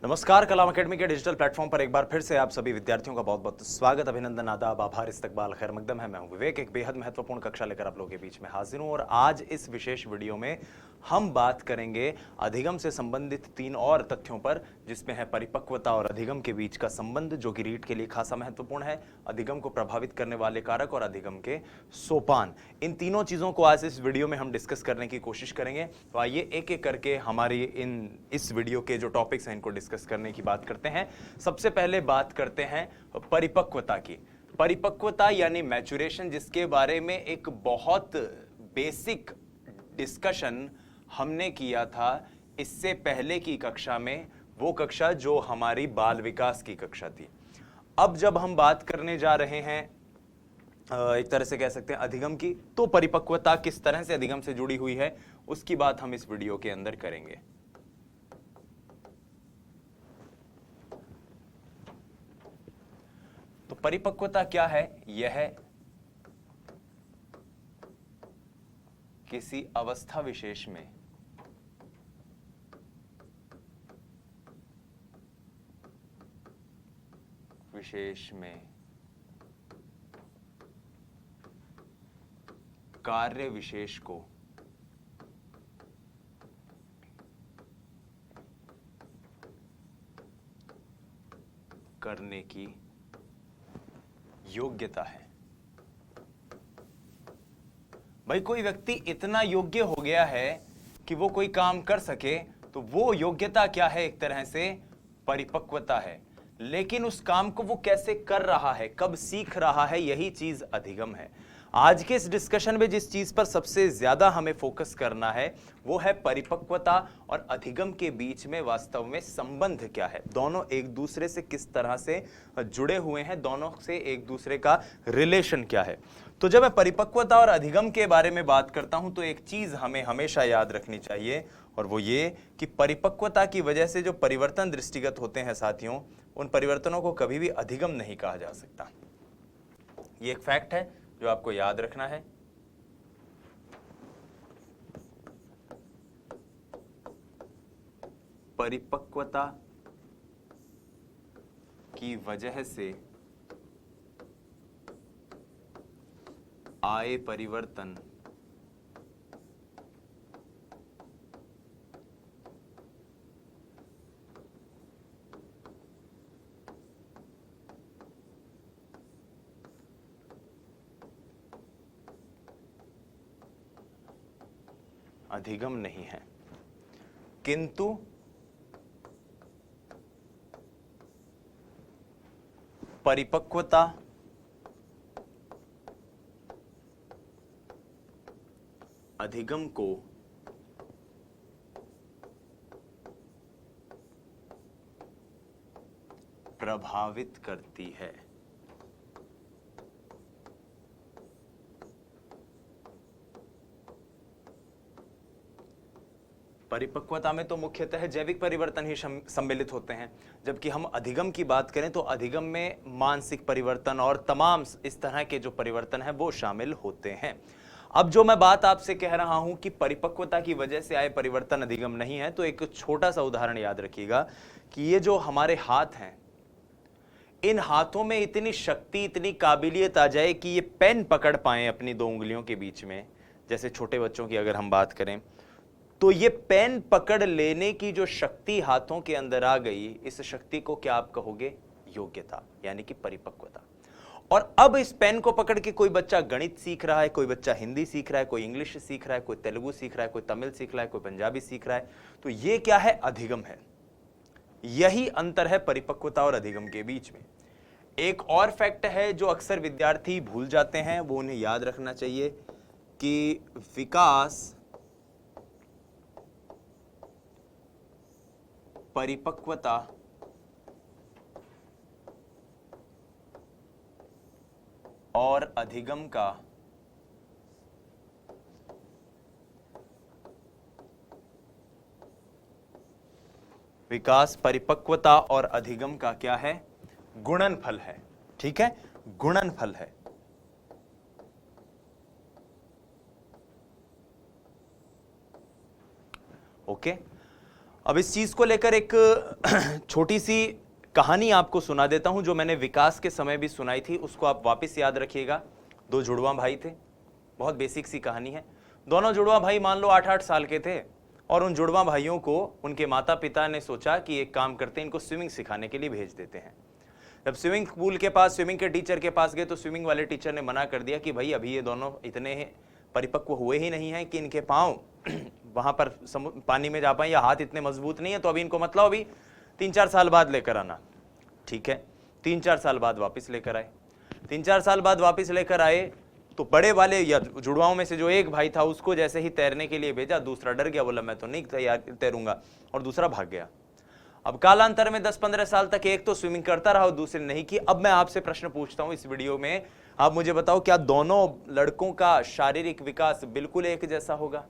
नमस्कार। कलाम अकेडमी के digital platform पर एक बार फिर से आप सभी विद्यार्थियों का बहुत बहुत स्वागत, अभिनंदन, आदाब, आभार, इस्तकबाल, खैर मकदम है। मैं हूं विवेक, एक बेहद महत्वपूर्ण कक्षा लेकर आप लोगों के बीच में हाजिर हूं और आज इस विशेष वीडियो में हम बात करेंगे अधिगम से संबंधित 3 और तथ्यों पर, जिसमें है परिपक्वता और अधिगम के बीच का संबंध, जो कि रीट के लिए खासा महत्वपूर्ण है, अधिगम को प्रभावित करने वाले कारक और अधिगम के सोपान। इन तीनों चीजों को आज इस वीडियो में हम डिस्कस करने की कोशिश करेंगे। तो आइए एक एक करके हमारी इस वीडियो के जो टॉपिक्स हैं इनको डिस्कस करने की बात करते हैं। सबसे पहले बात करते हैं परिपक्वता की। परिपक्वता यानी मैच्योरेशन, जिसके बारे में एक बहुत बेसिक डिस्कशन हमने किया था इससे पहले की कक्षा में, वो कक्षा जो हमारी बाल विकास की कक्षा थी। अब जब हम बात करने जा रहे हैं एक तरह से कह सकते हैं अधिगम की, तो परिपक्वता किस तरह से अधिगम से जुड़ी हुई है उसकी बात हम इस वीडियो के अंदर करेंगे। तो परिपक्वता क्या है? यह किसी अवस्था विशेष में कार्य विशेष को करने की योग्यता है। भाई, कोई व्यक्ति इतना योग्य हो गया है कि वो कोई काम कर सके, तो वो योग्यता क्या है? एक तरह से परिपक्वता है। लेकिन उस काम को वो कैसे कर रहा है, कब सीख रहा है, यही चीज अधिगम है। आज के इस डिस्कशन में जिस चीज पर सबसे ज्यादा हमें फोकस करना है वो है परिपक्वता और अधिगम के बीच में वास्तव में संबंध क्या है, दोनों एक दूसरे से किस तरह से जुड़े हुए हैं, दोनों से एक दूसरे का रिलेशन क्या है। तो जब मैं परिपक्वता और अधिगम के बारे में बात करता हूं तो एक चीज हमें हमेशा याद रखनी चाहिए, और वो ये कि परिपक्वता की वजह से जो परिवर्तन दृष्टिगत होते हैं साथियों, उन परिवर्तनों को कभी भी अधिगम नहीं कहा जा सकता। ये एक फैक्ट है जो आपको याद रखना है। परिपक्वता की वजह से आए परिवर्तन अधिगम नहीं है, किंतु परिपक्वता अधिगम को प्रभावित करती है। परिपक्वता में तो मुख्यतः जैविक परिवर्तन ही सम्मिलित होते हैं, जबकि हम अधिगम की बात करें तो अधिगम में मानसिक परिवर्तन और तमाम इस तरह के जो परिवर्तन है वो शामिल होते हैं। अब जो मैं बात आपसे कह रहा हूं कि परिपक्वता की वजह से आए परिवर्तन अधिगम नहीं है, तो एक छोटा सा उदाहरण याद रखिएगा कि ये जो हमारे हाथ हैं, इन हाथों में इतनी शक्ति, इतनी काबिलियत आ जाए कि ये पेन पकड़ पाए अपनी 2 उंगलियों के बीच में। जैसे छोटे बच्चों की अगर हम बात करें तो ये पेन पकड़ लेने की जो शक्ति हाथों के अंदर आ गई, इस शक्ति को क्या आप कहोगे? योग्यता, यानी कि परिपक्वता। और अब इस पेन को पकड़ के कोई बच्चा गणित सीख रहा है, कोई बच्चा हिंदी सीख रहा है, कोई इंग्लिश सीख रहा है, कोई तेलुगु सीख रहा है, कोई तमिल सीख रहा है, कोई पंजाबी सीख रहा है। तो ये क्या है? अधिगम है। यही अंतर है परिपक्वता और अधिगम के बीच में। एक और फैक्ट है जो अक्सर विद्यार्थी भूल जाते हैं, वो उन्हें याद रखना चाहिए कि विकास परिपक्वता और अधिगम का विकास परिपक्वता और अधिगम का क्या है? गुणनफल है। ठीक है, गुणनफल है। ओके, अब इस चीज को लेकर एक छोटी सी कहानी आपको सुना देता हूं जो मैंने विकास के समय भी सुनाई थी, उसको आप वापस याद रखिएगा। दो जुड़वा भाई थे, बहुत बेसिक सी कहानी है। दोनों जुड़वा भाई मान लो 8-8 साल के थे और उन जुड़वा भाइयों को उनके माता पिता ने सोचा कि एक काम करते हैं, इनको स्विमिंग सिखाने के लिए भेज देते हैं। जब स्विमिंग पूल के पास स्विमिंग के टीचर के पास गए तो स्विमिंग वाले टीचर ने मना कर दिया कि भाई अभी ये दोनों इतने परिपक्व हुए ही नहीं हैं कि इनके पाँव वहां पर पानी में जा पाए, या हाथ इतने मजबूत नहीं है, तो अभी इनको मतलब अभी 3-4 साल बाद लेकर आना। ठीक है, 3-4 साल बाद वापस लेकर आए। 3-4 साल बाद वापस लेकर आए तो बड़े वाले या जुड़वाओं में से जो एक भाई था उसको जैसे ही तैरने के लिए भेजा, दूसरा डर गया, बोला मैं तो नहीं तैरूंगा, और दूसरा भाग गया। अब कालांतर में 10-15 साल तक एक तो स्विमिंग करता रहा और दूसरे नहीं की। अब मैं आपसे प्रश्न पूछता हूं इस वीडियो में, आप मुझे बताओ क्या दोनों लड़कों का शारीरिक विकास बिल्कुल एक जैसा होगा?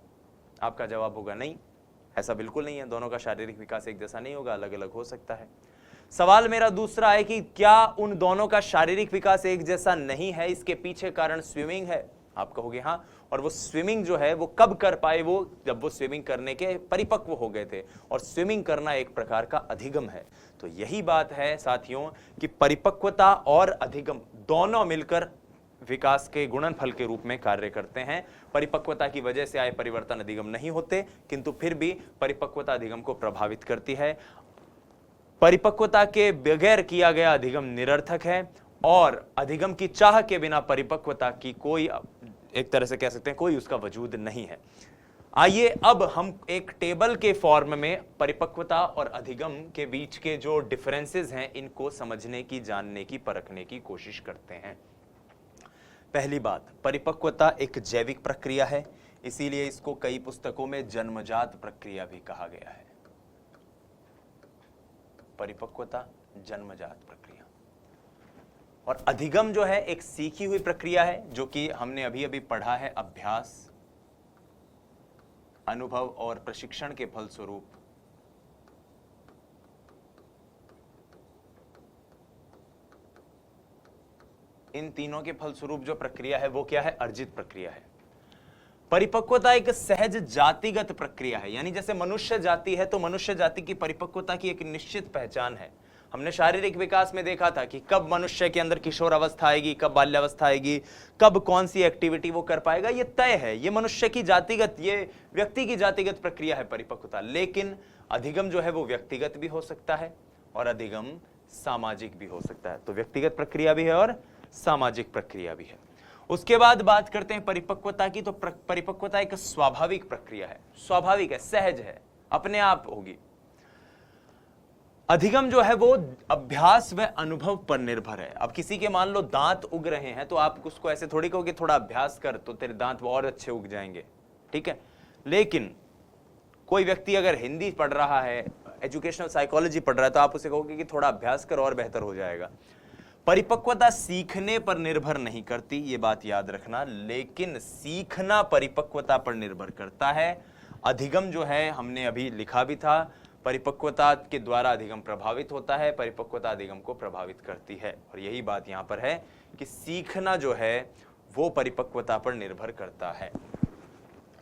आपका जवाब होगा नहीं, ऐसा बिल्कुल नहीं है। दोनों का शारीरिक विकास एक जैसा नहीं होगा, अलग अलग हो सकता है। सवाल मेरा दूसरा है कि क्या उन दोनों का शारीरिक विकास एक जैसा नहीं है, इसके पीछे कारण स्विमिंग है? आप कहोगे हाँ, और वो स्विमिंग जो है वो कब कर पाए? वो जब वो स्विमिंग करने के परिपक्व हो गए थे, और स्विमिंग करना एक प्रकार का अधिगम है। तो यही बात है साथियों कि परिपक्वता और अधिगम दोनों मिलकर विकास के गुणनफल के रूप में कार्य करते हैं। परिपक्वता की वजह से आए परिवर्तन अधिगम नहीं होते, किंतु फिर भी परिपक्वता अधिगम को प्रभावित करती है। परिपक्वता के बगैर किया गया अधिगम निरर्थक है, और अधिगम की चाह के बिना परिपक्वता की कोई, एक तरह से कह सकते हैं, कोई उसका वजूद नहीं है। आइए अब हम एक टेबल के फॉर्म में परिपक्वता और अधिगम के बीच के जो डिफरेंसेस हैं इनको समझने की, जानने की, परखने की कोशिश करते हैं। पहली बात, परिपक्वता एक जैविक प्रक्रिया है, इसीलिए इसको कई पुस्तकों में जन्मजात प्रक्रिया भी कहा गया है। परिपक्वता जन्मजात प्रक्रिया। और अधिगम जो है एक सीखी हुई प्रक्रिया है, जो कि हमने अभी अभी पढ़ा है। अभ्यास, अनुभव और प्रशिक्षण के फलस्वरूप इन तीनों के फलस्वरूप जो प्रक्रिया है वो क्या है? अर्जित प्रक्रिया है। परिपक्वता एक सहज जातिगत प्रक्रिया है, यानी जैसे मनुष्य जाति है तो मनुष्य जाति की परिपक्वता की एक निश्चित पहचान है। हमने शारीरिक विकास में देखा था कि कब मनुष्य के अंदर किशोर अवस्था आएगी, कब बाल्यावस्था आएगी, कब कौन सी एक्टिविटी वो कर पाएगा, ये तय है। ये मनुष्य की जातिगत, ये व्यक्ति की जातिगत प्रक्रिया है परिपक्वता। लेकिन अधिगम जो है वो व्यक्तिगत भी हो सकता है और अधिगम सामाजिक भी हो सकता है। तो व्यक्तिगत प्रक्रिया भी है और सामाजिक प्रक्रिया भी है। उसके बाद बात करते हैं परिपक्वता की। तो परिपक्वता एक स्वाभाविक प्रक्रिया है, स्वाभाविक है, सहज है, अपने आप होगी। अधिगम जो है वो अभ्यास व अनुभव पर निर्भर है। अब किसी के मान लो दांत उग रहे हैं तो आप उसको ऐसे थोड़ी कहोगे थोड़ा अभ्यास कर तो तेरे दांत और अच्छे उग जाएंगे, ठीक है। लेकिन कोई व्यक्ति अगर हिंदी पढ़ रहा है, एजुकेशनल साइकोलॉजी पढ़ रहा है, तो आप उसे कहोगे कि थोड़ा अभ्यास कर और बेहतर हो जाएगा। परिपक्वता सीखने पर निर्भर नहीं करती, ये बात याद रखना, लेकिन सीखना परिपक्वता पर निर्भर करता है। अधिगम जो है हमने अभी लिखा भी था, परिपक्वता के द्वारा अधिगम प्रभावित होता है, परिपक्वता अधिगम को प्रभावित करती है। और यही बात यहां पर है कि सीखना जो है वो परिपक्वता पर निर्भर करता है।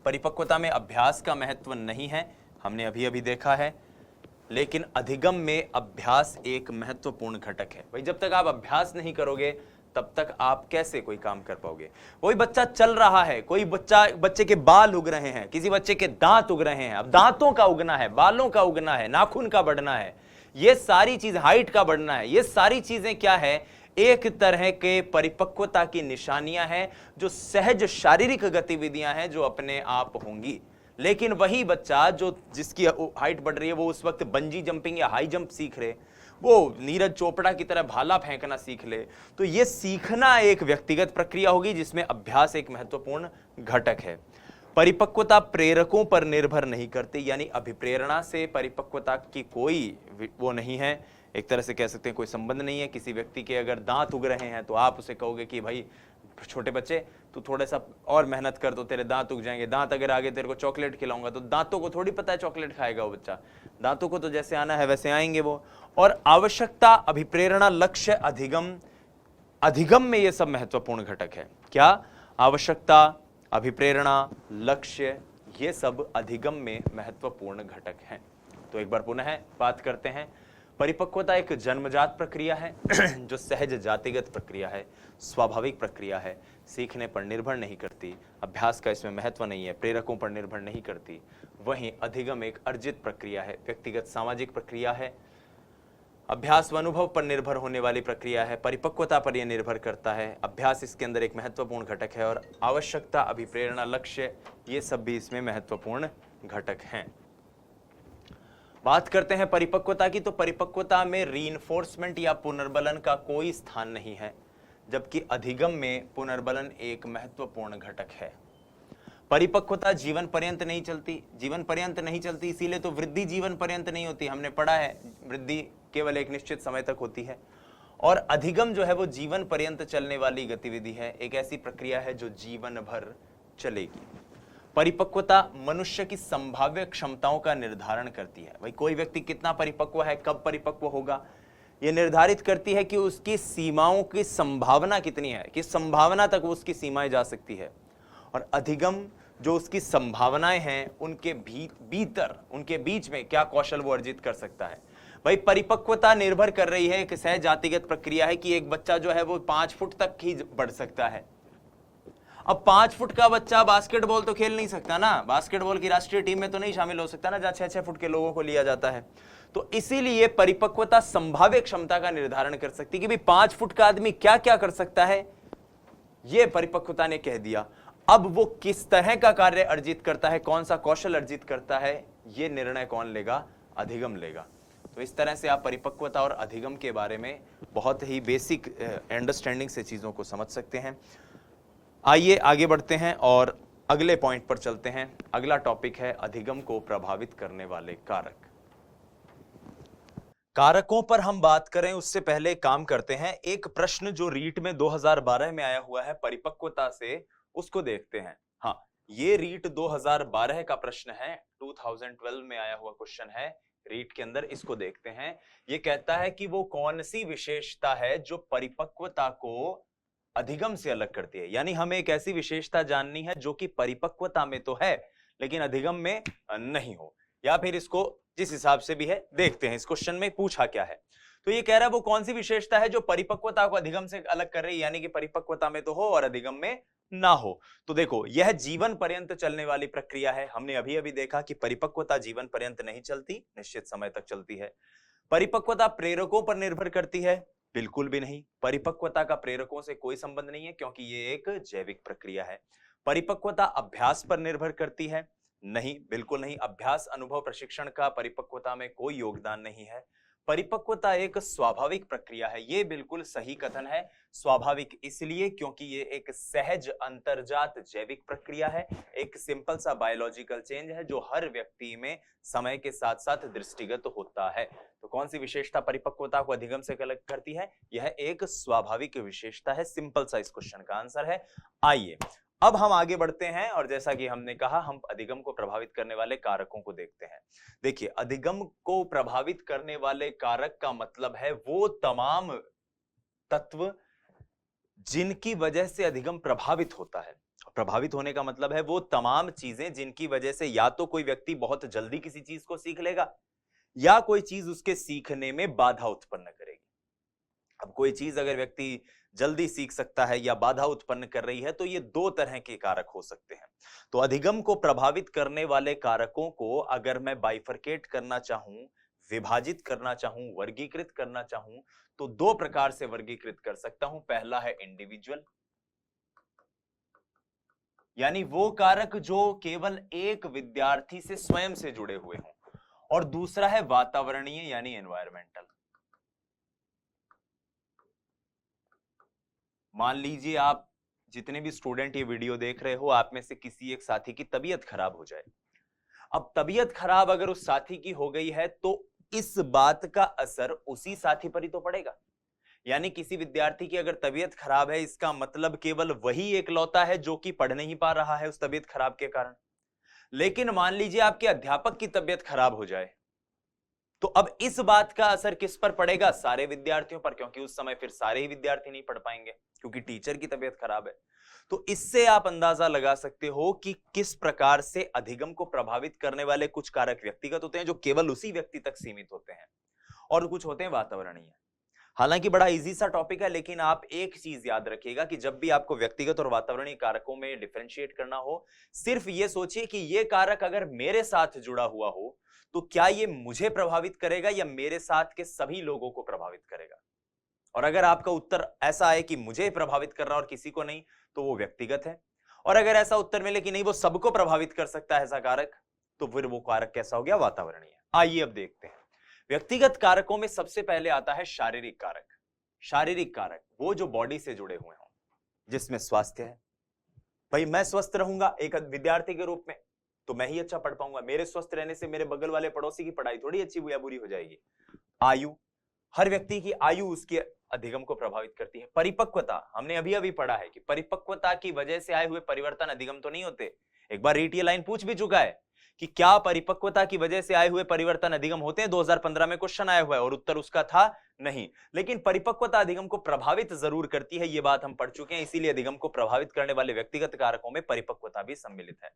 परिपक्वता में अभ्यास का महत्व नहीं है, हमने अभी अभी देखा है, लेकिन अधिगम में अभ्यास एक महत्वपूर्ण घटक है। भाई जब तक आप अभ्यास नहीं करोगे तब तक आप कैसे कोई काम कर पाओगे। कोई बच्चा चल रहा है, कोई बच्चे के बाल उग रहे हैं, किसी बच्चे के दांत उग रहे हैं। अब दांतों का उगना है, बालों का उगना है, नाखून का बढ़ना है, ये सारी चीज, हाइट का बढ़ना है, ये सारी चीजें क्या है? एक तरह के परिपक्वता की निशानियां हैं, जो सहज शारीरिक गतिविधियां हैं जो अपने आप होंगी। लेकिन वही बच्चा जो जिसकी हाइट बढ़ रही है वो उस वक्त बंजी जंपिंग या हाई जंप सीख रहे, वो नीरज चोपड़ा की तरह भाला फेंकना सीख ले, तो ये सीखना एक व्यक्तिगत प्रक्रिया होगी जिसमें अभ्यास एक महत्वपूर्ण घटक है। परिपक्वता प्रेरकों पर निर्भर नहीं करती, यानी अभिप्रेरणा से परिपक्वता की कोई वो नहीं है, एक तरह से कह सकते हैं कोई संबंध नहीं है। किसी व्यक्ति के अगर दांत उग रहे हैं तो आप उसे कहोगे कि भाई छोटे बच्चे तू थोड़ा सा और मेहनत कर तो तेरे दांत उग जाएंगे। दांत अगर आगे तेरे को चॉकलेट खिलाऊंगा तो दांतों को थोड़ी पता है चॉकलेट खाएगा वो बच्चा, दांतों को तो जैसे आना है वैसे आएंगे वो। और आवश्यकता, अभिप्रेरणा, लक्ष्य, अधिगम में ये सब महत्वपूर्ण घटक है। क्या? आवश्यकता, अभिप्रेरणा, लक्ष्य, ये सब अधिगम में महत्वपूर्ण घटक हैं। तो एक बार पुनः बात करते हैं। परिपक्वता एक जन्मजात प्रक्रिया है जो सहज जातिगत प्रक्रिया है, स्वाभाविक प्रक्रिया है, सीखने पर निर्भर नहीं करती, अभ्यास का इसमें महत्व नहीं है, प्रेरकों पर निर्भर नहीं करती। वहीं अधिगम एक अर्जित प्रक्रिया है, व्यक्तिगत सामाजिक प्रक्रिया है, अभ्यास व अनुभव पर निर्भर होने वाली प्रक्रिया है, परिपक्वता पर यह निर्भर करता है। अभ्यास इसके अंदर एक महत्वपूर्ण घटक है और आवश्यकता, अभिप्रेरणा, लक्ष्य, ये सब भी इसमें महत्वपूर्ण घटक हैं। बात करते हैं परिपक्वता की, तो परिपक्वता में रीइंफोर्समेंट या पुनर्बलन का कोई स्थान नहीं है, जबकि अधिगम में पुनर्बलन एक महत्वपूर्ण घटक है। परिपक्वता जीवन पर्यंत नहीं चलती, जीवन पर्यंत नहीं चलती, इसीलिए तो वृद्धि जीवन पर्यंत नहीं होती। हमने पढ़ा है वृद्धि केवल एक निश्चित समय तक होती है, और अधिगम जो है वो जीवन पर्यंत चलने वाली गतिविधि है, एक ऐसी प्रक्रिया है जो जीवन भर चलेगी। परिपक्वता मनुष्य की संभाव्य क्षमताओं का निर्धारण करती है। भाई कोई व्यक्ति कितना परिपक्व है, कब परिपक्व होगा, यह निर्धारित करती है कि उसकी सीमाओं की संभावना कितनी है, किस संभावना तक उसकी सीमाएं जा सकती है। और अधिगम जो उसकी संभावनाएं हैं उनके भीतर, उनके बीच में क्या कौशल वो अर्जित कर सकता है। भाई परिपक्वता निर्भर कर रही है, एक सहज जातिगत प्रक्रिया है कि एक बच्चा जो है वो 5 फुट तक ही बढ़ सकता है। अब 5 फुट का बच्चा बास्केटबॉल तो खेल नहीं सकता ना, बास्केटबॉल की राष्ट्रीय टीम में तो नहीं शामिल हो सकता ना, जहां 6-6 फुट के लोगों को लिया जाता है। तो इसीलिए परिपक्वता संभाव्य क्षमता का निर्धारण कर सकती है कि भाई 5 फुट का आदमी क्या क्या कर सकता है, यह परिपक्वता ने कह दिया। अब वो किस तरह का कार्य अर्जित करता है, कौन सा कौशल अर्जित करता है, यह निर्णय कौन लेगा, अधिगम लेगा। तो इस तरह से आप परिपक्वता और अधिगम के बारे में बहुत ही बेसिक अंडरस्टैंडिंग से चीजों को समझ सकते हैं। आइए आगे बढ़ते हैं और अगले पॉइंट पर चलते हैं। अगला टॉपिक है अधिगम को प्रभावित करने वाले कारक। कारकों पर हम बात करें उससे पहले काम करते हैं, एक प्रश्न जो रीट में 2012 में आया हुआ है परिपक्वता से, उसको देखते हैं। हाँ, ये रीट 2012 का प्रश्न है, 2012 में आया हुआ क्वेश्चन है रीट के अंदर, इसको देखते हैं। ये कहता है कि वो कौन सी विशेषता है जो परिपक्वता को अधिगम से अलग करती है। यानी हमें एक ऐसी विशेषता जाननी है जो कि परिपक्वता में तो है लेकिन अधिगम में नहीं हो, या फिर इसको जिस हिसाब से भी है देखते हैं इस क्वेश्चन में पूछा क्या है। तो ये कह रहा है वो कौन सी विशेषता है जो परिपक्वता को अधिगम से अलग कर रही है, यानी कि परिपक्वता में तो हो और अधिगम में ना हो। तो देखो यह जीवन पर्यंत चलने वाली प्रक्रिया है। हमने अभी अभी देखा कि परिपक्वता जीवन पर्यंत नहीं चलती, निश्चित समय तक चलती है। परिपक्वता प्रेरकों पर निर्भर करती है, बिल्कुल भी नहीं। परिपक्वता का प्रेरकों से कोई संबंध नहीं है क्योंकि ये एक जैविक प्रक्रिया है। परिपक्वता अभ्यास पर निर्भर करती है, नहीं, बिल्कुल नहीं। अभ्यास, अनुभव, प्रशिक्षण का परिपक्वता में कोई योगदान नहीं है। परिपक्वता एक स्वाभाविक प्रक्रिया है, ये बिल्कुल सही कथन है। स्वाभाविक इसलिए क्योंकि ये एक सहज अंतर्जात जैविक प्रक्रिया है, एक सिंपल सा बायोलॉजिकल चेंज है जो हर व्यक्ति में समय के साथ साथ दृष्टिगत होता है। तो कौन सी विशेषता परिपक्वता को अधिगम से अलग करती है? यह एक स्वाभाविक विशेषता है। सिंपल सा इस क्वेश्चन का आंसर है। आइए अब हम आगे बढ़ते हैं और जैसा कि हमने कहा हम अधिगम को प्रभावित करने वाले कारकों को देखते हैं। देखिए अधिगम को प्रभावित करने वाले कारक का मतलब है वो तमाम तत्व जिनकी वजह से अधिगम प्रभावित होता है। प्रभावित होने का मतलब है वो तमाम चीजें जिनकी वजह से या तो कोई व्यक्ति बहुत जल्दी किसी चीज को सीख लेगा या कोई चीज उसके सीखने में बाधा उत्पन्न करेगी। अब कोई चीज अगर व्यक्ति जल्दी सीख सकता है या बाधा उत्पन्न कर रही है तो ये दो तरह के कारक हो सकते हैं। तो अधिगम को प्रभावित करने वाले कारकों को अगर मैं बाइफरकेट करना चाहूं, विभाजित करना चाहूं, वर्गीकृत करना चाहूं तो दो प्रकार से वर्गीकृत कर सकता हूं। पहला है इंडिविजुअल, यानी वो कारक जो केवल एक विद्यार्थी से स्वयं से जुड़े हुए हों, और दूसरा है वातावरणीय यानी एनवायरमेंटल। मान लीजिए आप जितने भी स्टूडेंट ये वीडियो देख रहे हो, आप में से किसी एक साथी की तबीयत खराब हो जाए। अब तबीयत खराब अगर उस साथी की हो गई है तो इस बात का असर उसी साथी पर ही तो पड़ेगा। यानी किसी विद्यार्थी की अगर तबीयत खराब है इसका मतलब केवल वही एकलौता है जो कि पढ़ नहीं पा रहा है उस तबीयत खराब के कारण। लेकिन मान लीजिए आपके अध्यापक की तबीयत खराब हो जाए तो अब इस बात का असर किस पर पड़ेगा? सारे विद्यार्थियों पर, क्योंकि उस समय फिर सारे ही विद्यार्थी नहीं पढ़ पाएंगे क्योंकि टीचर की तबीयत खराब है। तो इससे आप अंदाजा लगा सकते हो कि किस प्रकार से अधिगम को प्रभावित करने वाले कुछ कारक व्यक्तिगत होते हैं जो केवल उसी व्यक्ति तक सीमित होते हैं, और कुछ होते हैं वातावरणीय। हालांकि बड़ा इजी सा टॉपिक है, लेकिन आप एक चीज याद रखिएगा कि जब भी आपको व्यक्तिगत और वातावरणीय कारकों में डिफरेंशिएट करना हो, सिर्फ ये सोचिए कि ये कारक अगर मेरे साथ जुड़ा हुआ हो तो क्या ये मुझे प्रभावित करेगा या मेरे साथ के सभी लोगों को प्रभावित करेगा। और अगर आपका उत्तर ऐसा आए कि मुझे प्रभावित कर रहा और किसी को नहीं, तो वो व्यक्तिगत है। और अगर ऐसा उत्तर मिले कि नहीं वो सबको प्रभावित कर सकता है ऐसा कारक, तो फिर वो कारक कैसा हो गया, वातावरणीय। आइए अब देखते हैं। व्यक्तिगत कारकों में सबसे पहले आता है शारीरिक कारक। शारीरिक कारक वो जो बॉडी से जुड़े हुए हों, जिसमें स्वास्थ्य है। भाई मैं स्वस्थ रहूंगा एक विद्यार्थी के रूप में तो मैं ही अच्छा पढ़ पाऊंगा, मेरे स्वस्थ रहने से मेरे बगल वाले पड़ोसी की पढ़ाई थोड़ी अच्छी या बुरी हो जाएगी। आयु, हर व्यक्ति की आयु उसके अधिगम को प्रभावित करती है। परिपक्वता, हमने अभी अभी पढ़ा है कि परिपक्वता की वजह से आए हुए परिवर्तन अधिगम तो नहीं होते। एक बार रीट ये लाइन पूछ भी चुका है कि क्या परिपक्वता की वजह से आए हुए परिवर्तन अधिगम होते हैं। 2015 में क्वेश्चन आया हुआ है और उत्तर उसका था नहीं। लेकिन परिपक्वता अधिगम को प्रभावित जरूर करती है, ये बात हम पढ़ चुके हैं। इसीलिए अधिगम को प्रभावित करने वाले व्यक्तिगत कारकों में परिपक्वता भी सम्मिलित है।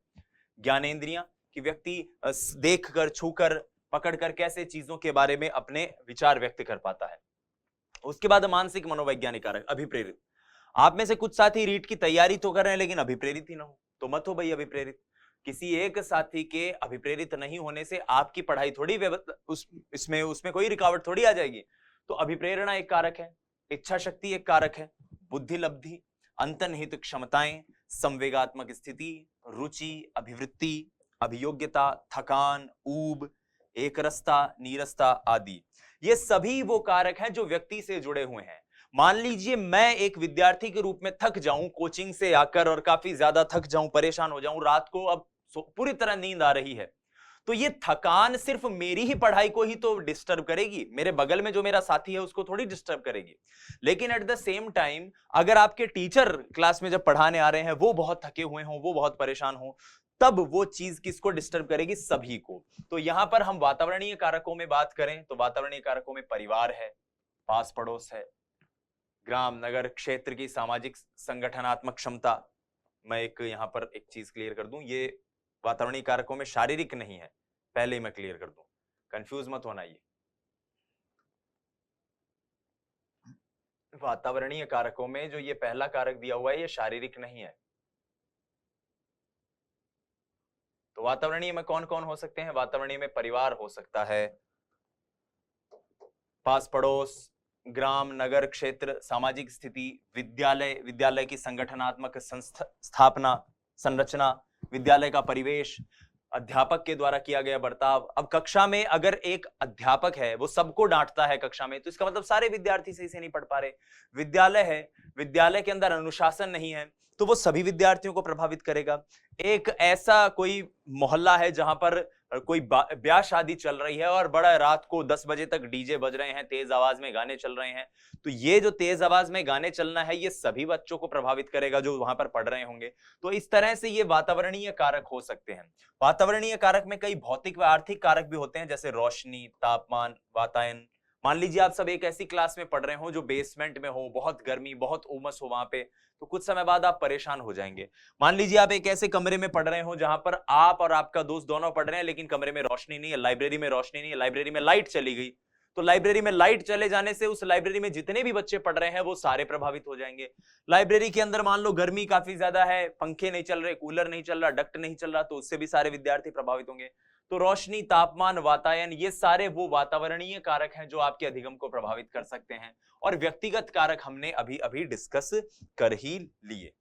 ज्ञानेंद्रियां, कि व्यक्ति देखकर, छूकर, पकड़कर कैसे चीजों के बारे में अपने विचार व्यक्त कर पाता है। उसके बाद मानसिक मनोवैज्ञानिक कारक, अभिप्रेरित। आप में से कुछ साथी रीट की तैयारी तो कर रहे हैं लेकिन अभिप्रेरित ही ना हो, तो मत हो भाई अभिप्रेरित। किसी एक साथी के अभिप्रेरित नहीं होने से आपकी पढ़ाई थोड़ी उसमें कोई रुकावट थोड़ी आ जाएगी। तो अभिप्रेरणा एक कारक है, इच्छा शक्ति एक कारक है, बुद्धि लब्धि, अंतर्निहित क्षमताएं, संवेगात्मक स्थिति, रुचि, अभिवृत्ति, अभियोग्यता, थकान, ऊब, एकरसता, नीरसता आदि, ये सभी वो कारक हैं जो व्यक्ति से जुड़े हुए हैं। मान लीजिए मैं एक विद्यार्थी के रूप में थक जाऊं कोचिंग से आकर, और काफी ज्यादा थक जाऊं, परेशान हो जाऊं, रात को अब पूरी तरह नींद आ रही है, तो ये थकान सिर्फ मेरी ही पढ़ाई को ही तो डिस्टर्ब करेगी, मेरे बगल में जो मेरा साथी है उसको थोड़ी डिस्टर्ब करेगी। लेकिन एट द सेम टाइम अगर आपके टीचर क्लास में जब पढ़ाने आ रहे हैं वो बहुत थके हुए हों, वो बहुत परेशान हो, तब वो चीज किसको डिस्टर्ब करेगी, सभी को। तो यहां पर हम वातावरणीय कारकों में बात करें तो वातावरणीय कारकों में परिवार है, पास पड़ोस है, ग्राम नगर क्षेत्र की सामाजिक संगठनात्मक क्षमता। मैं यहां पर एक चीज क्लियर कर दूं, ये वातावरणीय कारकों में शारीरिक नहीं है, पहले ही मैं क्लियर कर दूं, कंफ्यूज मत होना। ये वातावरणीय कारकों में जो ये पहला कारक दिया हुआ है ये शारीरिक नहीं है। तो वातावरणीय में कौन कौन हो सकते हैं, वातावरणीय में परिवार हो सकता है, पास पड़ोस, ग्राम नगर क्षेत्र, सामाजिक स्थिति, विद्यालय की संगठनात्मक स्थापना, संरचना, विद्यालय का परिवेश, अध्यापक के द्वारा किया गया बर्ताव। अब कक्षा में अगर एक अध्यापक है वो सबको डांटता है कक्षा में, तो इसका मतलब सारे विद्यार्थी सही से नहीं पढ़ पा रहे। विद्यालय है, विद्यालय के अंदर अनुशासन नहीं है, तो वो सभी विद्यार्थियों को प्रभावित करेगा। एक ऐसा कोई मोहल्ला है जहां पर कोई ब्याह शादी चल रही है और बड़ा रात को 10 बजे तक डीजे बज रहे हैं, तेज आवाज में गाने चल रहे हैं, तो ये जो तेज आवाज में गाने चलना है ये सभी बच्चों को प्रभावित करेगा जो वहां पर पढ़ रहे होंगे। तो इस तरह से ये वातावरणीय कारक हो सकते हैं। वातावरणीय कारक में कई भौतिक व आर्थिक कारक भी होते हैं, जैसे रोशनी, तापमान, वातायन। मान लीजिए आप सब एक ऐसी क्लास में पढ़ रहे हो जो बेसमेंट में हो, बहुत गर्मी, बहुत उमस हो वहां पे, तो कुछ समय बाद आप परेशान हो जाएंगे। मान लीजिए आप एक ऐसे कमरे में पढ़ रहे हो जहां पर आप और आपका दोस्त दोनों पढ़ रहे हैं लेकिन कमरे में रोशनी नहीं है, लाइब्रेरी में रोशनी नहीं है, लाइब्रेरी में लाइट चली गई, तो लाइब्रेरी में लाइट चले जाने से उस लाइब्रेरी में जितने भी बच्चे पढ़ रहे हैं वो सारे प्रभावित हो जाएंगे। लाइब्रेरी के अंदर मान लो गर्मी काफी ज्यादा है, पंखे नहीं चल रहे, कूलर नहीं चल रहा, डक्ट नहीं चल रहा, तो उससे भी सारे विद्यार्थी प्रभावित होंगे। तो रोशनी, तापमान, वातायन, ये सारे वो वातावरणीय कारक हैं जो आपके अधिगम को प्रभावित कर सकते हैं। और व्यक्तिगत कारक हमने अभी अभी डिस्कस कर ही लिए।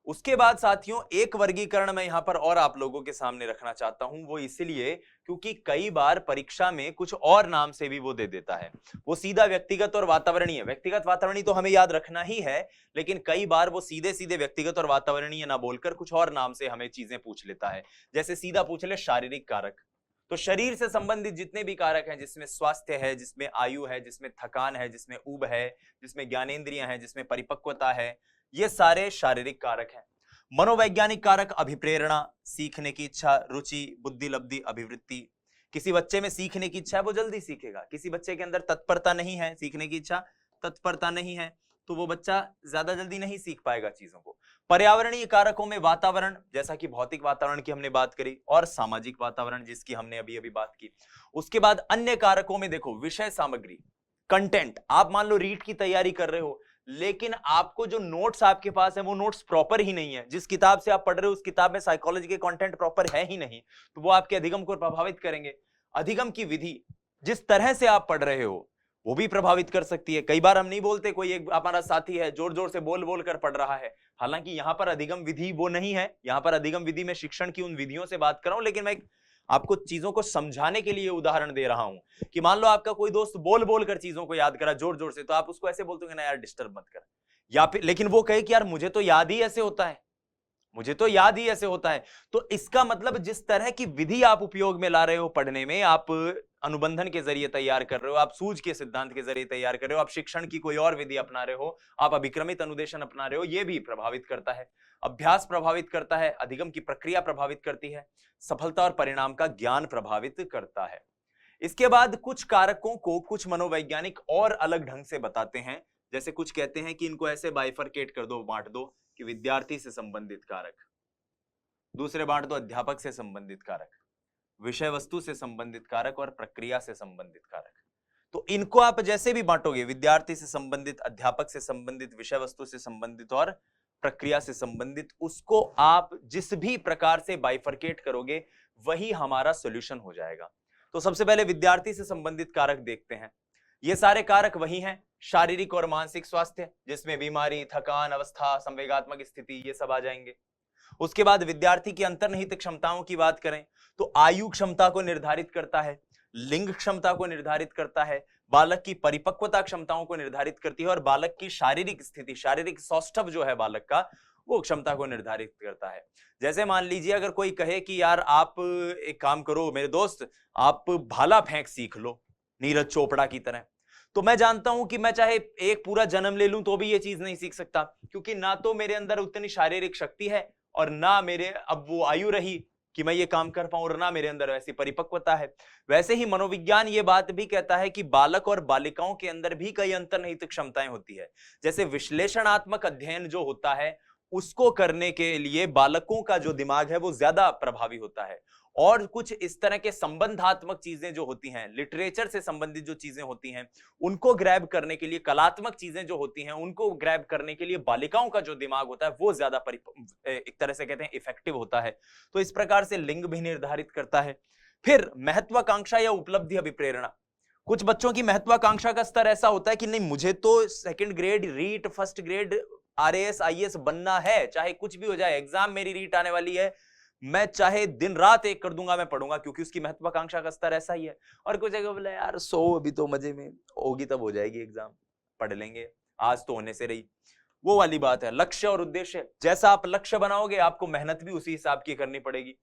उसके बाद साथियों एक वर्गीकरण मैं यहां पर और आप लोगों के सामने रखना चाहता हूं, वो इसलिए क्योंकि कई बार परीक्षा में कुछ और नाम से भी वो दे देता है। वो सीधा व्यक्तिगत और वातावरणीय, व्यक्तिगत वातावरणीय तो हमें याद रखना ही है, लेकिन कई बार वो सीधे सीधे व्यक्तिगत और वातावरणीय ना बोलकर कुछ और नाम से हमें चीजें पूछ लेता है। जैसे सीधा पूछ ले शारीरिक कारक, तो शरीर से संबंधित जितने भी कारक हैं, जिसमें स्वास्थ्य है, जिसमें आयु है, जिसमें थकान है, जिसमें ऊब है, जिसमें ज्ञानेंद्रियां हैं, जिसमें परिपक्वता है, ये सारे शारीरिक कारक हैं। मनोवैज्ञानिक कारक अभिप्रेरणा, सीखने की इच्छा, रुचि, बुद्धि लब्धि, अभिवृत्ति। किसी बच्चे में सीखने की इच्छा है वो जल्दी सीखेगा, किसी बच्चे के अंदर तत्परता नहीं है, सीखने की इच्छा, तत्परता नहीं है, तो वो बच्चा ज्यादा जल्दी नहीं सीख पाएगा चीजों को। पर्यावरणीय कारकों में वातावरण, जैसा कि भौतिक वातावरण की हमने बात करी, और सामाजिक वातावरण जिसकी हमने अभी अभी बात की। उसके बाद अन्य कारकों में देखो, विषय सामग्री, कंटेंट। आप मान लो रीट की तैयारी कर रहे हो, लेकिन आपको जो नोट्स आपके पास है वो नोट्स प्रॉपर ही नहीं है। जिस किताब से आप पढ़ रहे हो उस किताब में साइकोलॉजी के कंटेंट प्रॉपर है ही नहीं, तो वो आपके अधिगम को प्रभावित करेंगे। अधिगम की विधि, जिस तरह से आप पढ़ रहे हो वो भी प्रभावित कर सकती है। कई बार हम नहीं बोलते, कोई एक हमारा साथी है जोर जोर से बोल बोल कर पढ़ रहा है, हालांकि यहां पर अधिगम विधि वो नहीं है। यहां पर अधिगम विधि में शिक्षण की उन विधियों से बात कर रहा हूं, लेकिन मैं आपको चीजों को समझाने के लिए उदाहरण दे रहा हूं कि मान लो आपका कोई दोस्त बोल बोल कर चीजों को याद करा जोर जोर से, तो आप उसको ऐसे बोलते हो ना यार डिस्टर्ब मत कर, या फिर लेकिन वो कहे कि यार मुझे तो याद ही ऐसे होता है, मुझे तो याद ही ऐसे होता है। तो इसका मतलब जिस तरह की विधि आप उपयोग में ला रहे हो पढ़ने में, आप अनुबंधन के जरिए तैयार कर रहे हो, आप सूझ के सिद्धांत के जरिए तैयार कर रहे हो, आप शिक्षण की कोई और विधि अपना रहे हो, आप अभिक्रमित अनुदेशन अपना रहे हो, यह भी प्रभावित करता है। अभ्यास प्रभावित करता है, अधिगम की प्रक्रिया प्रभावित करती है, सफलता और परिणाम का ज्ञान प्रभावित करता है। इसके बाद कुछ कारकों को कुछ मनोवैज्ञानिक और अलग ढंग से बताते हैं। जैसे कुछ कहते हैं कि इनको ऐसे बाइफरकेट कर दो, बांट दो कि विद्यार्थी से संबंधित कारक, दूसरे बांट दो अध्यापक से संबंधित कारक, विषय वस्तु से संबंधित कारक और प्रक्रिया से संबंधित कारक। तो इनको आप जैसे भी बांटोगे, विद्यार्थी से संबंधित, अध्यापक से संबंधित, विषय वस्तु से संबंधित और प्रक्रिया से संबंधित, उसको आप जिस भी प्रकार से बाइफरकेट करोगे वही हमारा सॉल्यूशन हो जाएगा। तो सबसे पहले विद्यार्थी से संबंधित कारक देखते हैं। ये सारे कारक वही हैं, शारीरिक और मानसिक स्वास्थ्य, जिसमें बीमारी, थकान, अवस्था, संवेगात्मक स्थिति, ये सब आ जाएंगे। उसके बाद विद्यार्थी की अंतर्निहित क्षमताओं की बात करें तो आयु क्षमता को निर्धारित करता है, लिंग क्षमता को निर्धारित करता है, बालक की परिपक्वता क्षमताओं को निर्धारित करती है, और बालक की शारीरिक स्थिति, शारीरिक सौष्ठव जो है बालक का, वो क्षमता को निर्धारित करता है। जैसे मान लीजिए अगर कोई कहे कि यार आप एक काम करो मेरे दोस्त, आप भाला फेंक सीख लो नीरज चोपड़ा की तरह, तो मैं जानता हूं कि मैं चाहे एक पूरा जन्म ले लूं तो भी ये चीज नहीं सीख सकता, क्योंकि ना तो मेरे अंदर उतनी शारीरिक शक्ति है और ना मेरे अब वो आयु रही कि मैं ये काम कर पाऊं, और ना मेरे अंदर ऐसी परिपक्वता है। वैसे ही मनोविज्ञान ये बात भी कहता है कि बालक और बालिकाओं के अंदर भी कई अंतर्निहित क्षमताएं होती है। जैसे विश्लेषणात्मक अध्ययन जो होता है उसको करने के लिए बालकों का जो दिमाग है वो ज्यादा प्रभावी होता है, और कुछ इस तरह के संबंधात्मक चीजें जो होती हैं, लिटरेचर से संबंधित जो चीजें होती हैं उनको ग्रैब करने के लिए, कलात्मक चीजें जो होती हैं उनको ग्रैब करने के लिए बालिकाओं का जो दिमाग होता है वो ज्यादा एक तरह से कहते हैं इफेक्टिव होता है। तो इस प्रकार से लिंग भी निर्धारित करता है। फिर महत्वाकांक्षा या उपलब्धि अभिप्रेरणा, कुछ बच्चों की महत्वाकांक्षा का स्तर ऐसा होता है कि नहीं मुझे तो second grade REET, first grade RAS IAS बनना है, चाहे कुछ भी हो जाए, एग्जाम मेरी रीट आने वाली है, मैं चाहे दिन रात एक कर दूंगा, मैं पढ़ूंगा, क्योंकि उसकी महत्वाकांक्षा का स्तर ऐसा ही है। और कुछ जगह बोले यार सो अभी तो मजे में होगी, तब हो जाएगी एग्जाम, पढ़ लेंगे, आज तो होने से रही। वो वाली बात है। लक्ष्य और उद्देश्य, जैसा आप लक्ष्य बनाओगे आपको मेहनत भी उसी हिसाब की करनी पड़ेगी।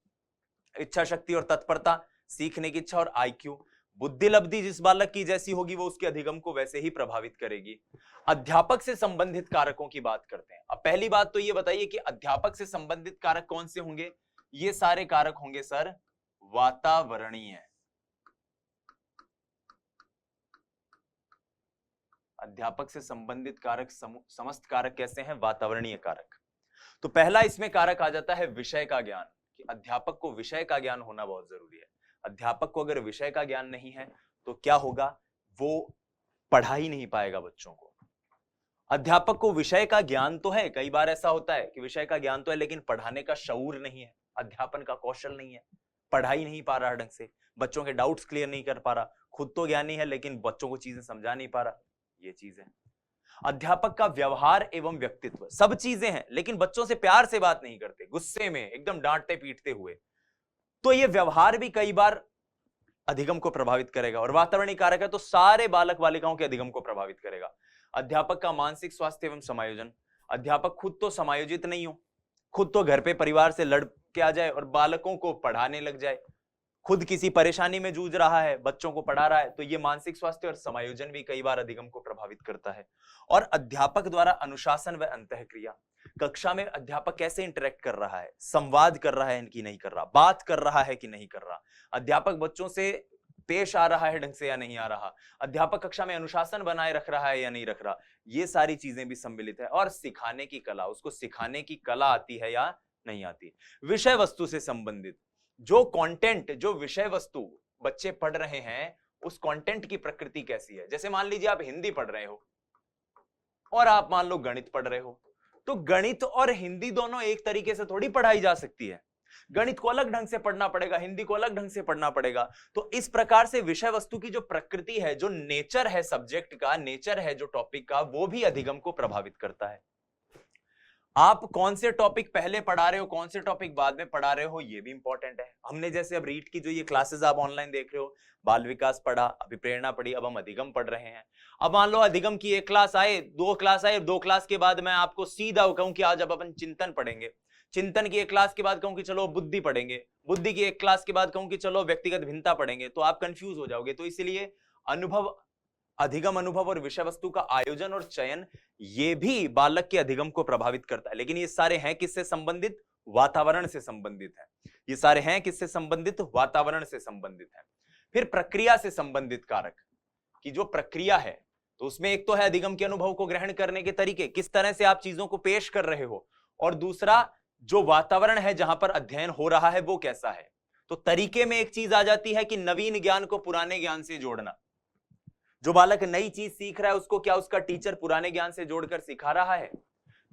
इच्छा शक्ति और तत्परता, सीखने की इच्छा और आईक्यू, बुद्धि लब्धि जिस बालक की जैसी होगी वो उसके अधिगम को वैसे ही प्रभावित करेगी। अध्यापक से संबंधित कारकों की बात करते हैं। अब पहली बात तो ये बताइए कि अध्यापक से संबंधित कारक कौन से होंगे? ये सारे कारक होंगे सर वातावरणीय। अध्यापक से संबंधित कारक समस्त कारक कैसे हैं? वातावरणीय कारक। तो पहला इसमें कारक आ जाता है विषय का ज्ञान, कि अध्यापक को विषय का ज्ञान होना बहुत जरूरी है। अध्यापक को अगर विषय का ज्ञान नहीं है तो क्या होगा? वो पढ़ा ही नहीं पाएगा बच्चों को। अध्यापक को विषय का ज्ञान तो है, कई बार ऐसा होता है कि विषय का ज्ञान तो है लेकिन पढ़ाने का शऊर नहीं है, अध्यापन का कौशल नहीं है, पढ़ा ही नहीं पा रहा ढंग से, बच्चों के डाउट्स क्लियर नहीं कर पा रहा, खुद तो ज्ञानी है लेकिन बच्चों को चीजें समझा नहीं पा रहा, ये चीज है। अध्यापक का व्यवहार एवं व्यक्तित्व, सब चीजें हैं लेकिन बच्चों से प्यार से बात नहीं करते, गुस्से में एकदम डांटते पीटते हुए, तो ये व्यवहार भी कई बार अधिगम को प्रभावित करेगा। और वातावरणीय कारक है तो सारे बालक बालिकाओं के अधिगम को प्रभावित करेगा। अध्यापक का मानसिक स्वास्थ्य एवं समायोजन, अध्यापक खुद तो समायोजित नहीं हो, खुद तो घर पे परिवार से लड़ के आ जाए और बालकों को पढ़ाने लग जाए, खुद किसी परेशानी में जूझ रहा है, बच्चों को पढ़ा रहा है, तो ये मानसिक स्वास्थ्य और समायोजन भी कई बार अधिगम को प्रभावित करता है। और अध्यापक द्वारा अनुशासन व अंतःक्रिया, कक्षा में अध्यापक कैसे इंटरेक्ट कर रहा है, संवाद कर रहा है कि नहीं कर रहा, बात कर रहा है कि नहीं कर रहा, अध्यापक बच्चों से पेश आ रहा है ढंग से या नहीं आ रहा, अध्यापक कक्षा में अनुशासन बनाए रख रहा है या नहीं रख रहा, ये सारी चीजें भी सम्मिलित है। और सिखाने की कला, उसको सिखाने की कला आती है या नहीं आती। विषय वस्तु से संबंधित जो कंटेंट, जो विषय वस्तु बच्चे पढ़ रहे हैं, उस कंटेंट की प्रकृति कैसी है। जैसे मान लीजिए आप हिंदी पढ़ रहे हो और आप मान लो गणित पढ़ रहे हो, तो गणित और हिंदी दोनों एक तरीके से थोड़ी पढ़ाई जा सकती है। गणित को अलग ढंग से पढ़ना पड़ेगा, हिंदी को अलग ढंग से पढ़ना पड़ेगा। तो इस प्रकार से विषय वस्तु की जो प्रकृति है, जो नेचर है सब्जेक्ट का, नेचर है जो टॉपिक का, वो भी अधिगम को प्रभावित करता है। आप कौन से टॉपिक पहले पढ़ा रहे हो, कौन से टॉपिक बाद में पढ़ा रहे हो, ये भी इंपॉर्टेंट है। हमने जैसे अब रीट की जो ये क्लासेस आप ऑनलाइन देख रहे हो, बाल विकास पढ़ा, अभिप्रेरणा पढ़ी, अब हम अधिगम पढ़ रहे हैं। अब मान लो अधिगम की एक क्लास आए, दो क्लास के बाद मैं आपको सीधा कहूं कि आज अब अपन चिंतन पढ़ेंगे, चिंतन की एक क्लास के बाद कहूं कि चलो बुद्धि पढ़ेंगे, बुद्धि की एक क्लास के बाद कहूं कि चलो व्यक्तिगत भिन्नता पढ़ेंगे, तो आप कंफ्यूज हो जाओगे। तो इसलिए अनुभव, अधिगम अनुभव और विषय वस्तु का आयोजन और चयन, ये भी बालक के अधिगम को प्रभावित करता है। लेकिन ये सारे हैं किससे संबंधित? वातावरण से संबंधित है। ये सारे हैं किससे संबंधित? वातावरण से संबंधित है। फिर प्रक्रिया से संबंधित कारक की जो प्रक्रिया है, तो उसमें एक तो है अधिगम के अनुभव को ग्रहण करने के तरीके, किस तरह से आप चीजों को पेश कर रहे हो, और दूसरा जो वातावरण है जहां पर अध्ययन हो रहा है वो कैसा है। तो तरीके में एक चीज आ जाती है कि नवीन ज्ञान को पुराने ज्ञान से जोड़ना। जो बालक नई चीज सीख रहा है उसको क्या उसका टीचर पुराने ज्ञान से जोड़कर सिखा रहा है?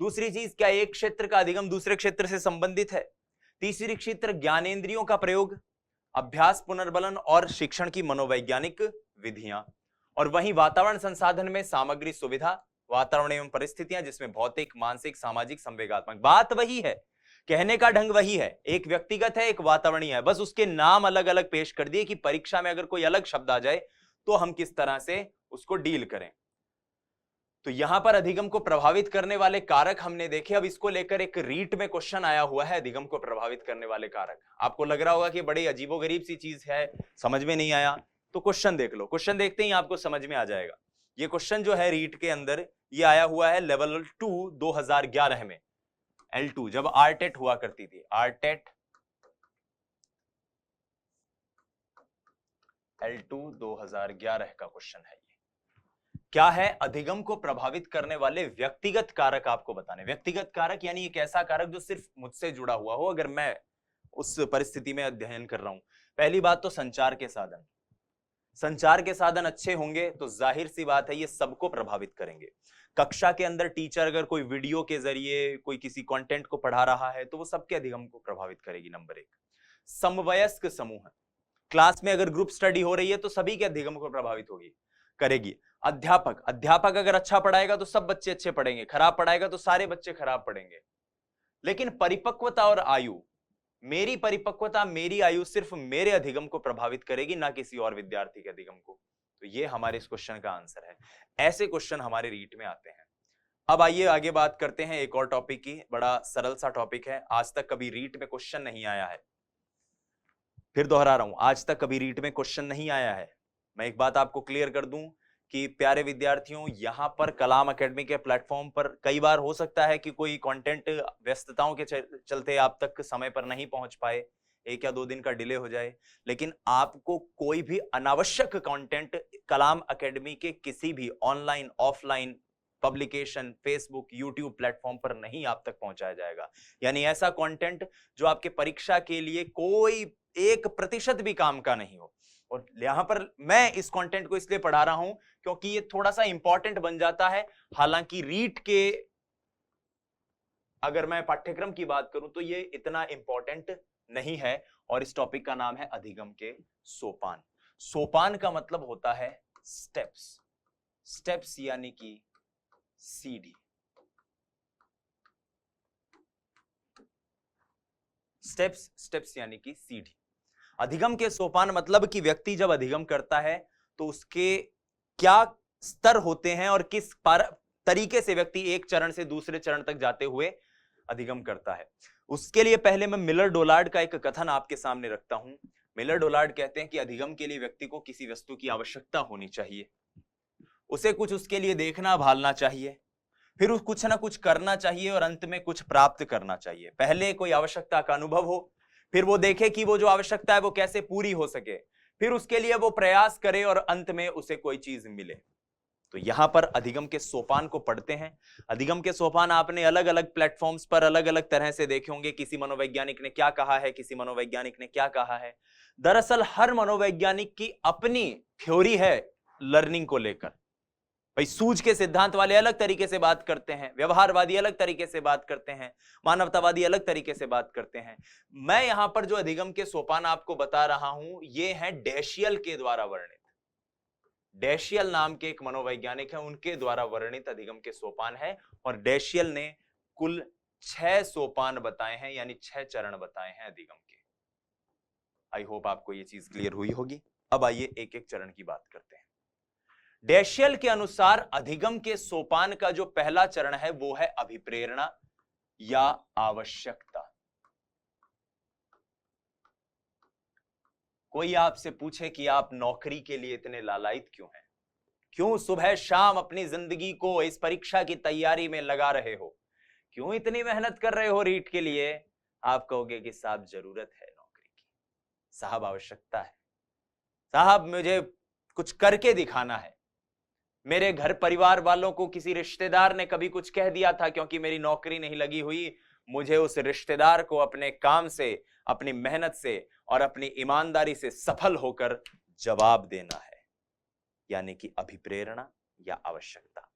दूसरी चीज, क्या एक क्षेत्र का अधिगम दूसरे क्षेत्र से संबंधित है? तीसरी क्षेत्र, ज्ञानेंद्रियों का प्रयोग, अभ्यास, पुनर्बलन और शिक्षण की मनोवैज्ञानिक विधियां। और वहीं वातावरण संसाधन में सामग्री, सुविधा, वातावरण एवं परिस्थितियां, जिसमें भौतिक, मानसिक, सामाजिक, संवेगात्मक। बात वही है, कहने का ढंग वही है, एक व्यक्तिगत है, एक वातावरणीय है, बस उसके नाम अलग अलग पेश कर दिए कि परीक्षा में अगर कोई अलग शब्द आ जाए तो हम किस तरह से उसको डील करें। तो यहां पर अधिगम को प्रभावित करने वाले कारक हमने देखे। अब इसको लेकर एक रीट में क्वेश्चन आया हुआ है, अधिगम को प्रभावित करने वाले कारक। आपको लग रहा होगा कि बड़ी अजीबोगरीब सी चीज है, समझ में नहीं आया, तो क्वेश्चन देख लो। क्वेश्चन देखते ही आपको समझ में आ जाएगा। ये क्वेश्चन जो है रीट के अंदर, ये आया हुआ है लेवल 2 2011 में, L2 जब आरटेट हुआ करती थी, आरटेट L2 2011 का क्वेश्चन है। ये क्या है? अधिगम को प्रभावित करने वाले व्यक्तिगत कारक आपको बताने। व्यक्तिगत कारक यानी एक ऐसा कारक जो सिर्फ मुझसे जुड़ा हुआ हो, अगर मैं उस परिस्थिति में अध्ययन कर रहा हूं। पहली बात तो संचार के साधन, संचार के साधन अच्छे होंगे तो जाहिर सी बात है ये सबको प्रभावित करेंगे। कक्षा के अंदर टीचर अगर कोई वीडियो के जरिए कोई किसी कंटेंट को पढ़ा रहा है तो वो सबके अधिगम को प्रभावित करेगी। नंबर 1, समवयस्क समूह, क्लास में अगर ग्रुप स्टडी हो रही है तो सभी के अधिगम को प्रभावित होगी, करेगी। अध्यापक, अध्यापक अगर अच्छा पढ़ाएगा तो सब बच्चे अच्छे पढ़ेंगे, खराब पढ़ाएगा तो सारे बच्चे खराब पढ़ेंगे। लेकिन परिपक्वता और आयु, मेरी परिपक्वता, मेरी आयु सिर्फ मेरे अधिगम को प्रभावित करेगी, ना किसी और विद्यार्थी के अधिगम को। तो ये हमारे इस क्वेश्चन का आंसर है। ऐसे क्वेश्चन हमारे रीट में आते हैं। अब आइए आगे बात करते हैं एक और टॉपिक की। बड़ा सरल सा टॉपिक है, आज तक कभी रीट में क्वेश्चन नहीं आया है। फिर दोहरा रहा हूं, आज तक कभी रीट में क्वेश्चन नहीं आया है। मैं एक बात आपको क्लियर कर दूं कि प्यारे विद्यार्थियों, यहां पर कलाम एकेडमी के प्लेटफॉर्म पर कई बार हो सकता है कि कोई कंटेंट व्यस्तताओं के चलते आप तक समय पर नहीं पहुंच पाए, 1 या 2 दिन का डिले हो जाए। लेकिन आपको कोई भी अनावश्यक कंटेंट कलाम एकेडमी के किसी भी online, offline publication, Facebook, YouTube platform पर नहीं आप तक पहुंचाया जाएगा। यानी ऐसा कंटेंट जो आपके परीक्षा के लिए कोई 1% भी काम का नहीं हो। और यहां पर मैं इस कंटेंट को इसलिए पढ़ा रहा हूं क्योंकि ये थोड़ा सा इंपॉर्टेंट बन जाता है। हालांकि रीट के अगर मैं पाठ्यक्रम की बात करूं तो ये इतना इंपॉर्टेंट नहीं है। और इस टॉपिक का नाम है अधिगम के सोपान। सोपान का मतलब होता है स्टेप्स, स्टेप्स यानी कि सीढ़ी। स्टेप्स, स्टेप्स यानी कि सीढ़ी। अधिगम के सोपान मतलब कि व्यक्ति जब अधिगम करता है तो उसके क्या स्तर होते हैं और किस तरीके से व्यक्ति एक चरण से दूसरे चरण तक जाते हुए अधिगम करता है। उसके लिए पहले मैं मिलर डोलार्ड का एक कथन आपके सामने रखता हूं। मिलर डोलार्ड कहते हैं कि अधिगम के लिए व्यक्ति को किसी वस्तु की आवश्यकता होनी चाहिए, उसे कुछ उसके लिए देखना भालना चाहिए, फिर कुछ ना कुछ करना चाहिए और अंत में कुछ प्राप्त करना चाहिए। पहले कोई आवश्यकता का अनुभव हो, फिर वो देखे कि वो जो आवश्यकता है वो कैसे पूरी हो सके, फिर उसके लिए वो प्रयास करे और अंत में उसे कोई चीज मिले। तो यहां पर अधिगम के सोपान को पढ़ते हैं। अधिगम के सोपान आपने अलग अलग प्लेटफॉर्म्स पर अलग अलग तरह से देखे होंगे। किसी मनोवैज्ञानिक ने क्या कहा है, किसी मनोवैज्ञानिक ने क्या कहा है। दरअसल हर मनोवैज्ञानिक की अपनी थ्योरी है लर्निंग को लेकर। भाई सूझ के सिद्धांत वाले अलग तरीके से बात करते हैं, व्यवहारवादी अलग तरीके से बात करते हैं, मानवतावादी अलग तरीके से बात करते हैं। मैं यहां पर जो अधिगम के सोपान आपको बता रहा हूं ये है डैशियल के द्वारा वर्णित। डैशियल नाम के एक मनोवैज्ञानिक है, उनके द्वारा वर्णित अधिगम के सोपान है। और डैशियल ने कुल 6 सोपान बताए हैं, यानी 6 चरण बताए हैं अधिगम के। आई होप आपको यह चीज क्लियर हुई होगी। अब आइए एक एक चरण की बात करते हैं। डैशियल के अनुसार अधिगम के सोपान का जो पहला चरण है वो है अभिप्रेरणा या आवश्यकता। कोई आपसे पूछे कि आप नौकरी के लिए इतने लालायित क्यों हैं, क्यों सुबह शाम अपनी जिंदगी को इस परीक्षा की तैयारी में लगा रहे हो, क्यों इतनी मेहनत कर रहे हो रीट के लिए, आप कहोगे कि साहब जरूरत है नौकरी की, साहब आवश्यकता है, साहब मुझे कुछ करके दिखाना है। मेरे घर परिवार वालों को किसी रिश्तेदार ने कभी कुछ कह दिया था, क्योंकि मेरी नौकरी नहीं लगी हुई, मुझे उस रिश्तेदार को अपने काम से, अपनी मेहनत से और अपनी ईमानदारी से सफल होकर जवाब देना है, यानी कि अभिप्रेरणा या आवश्यकता।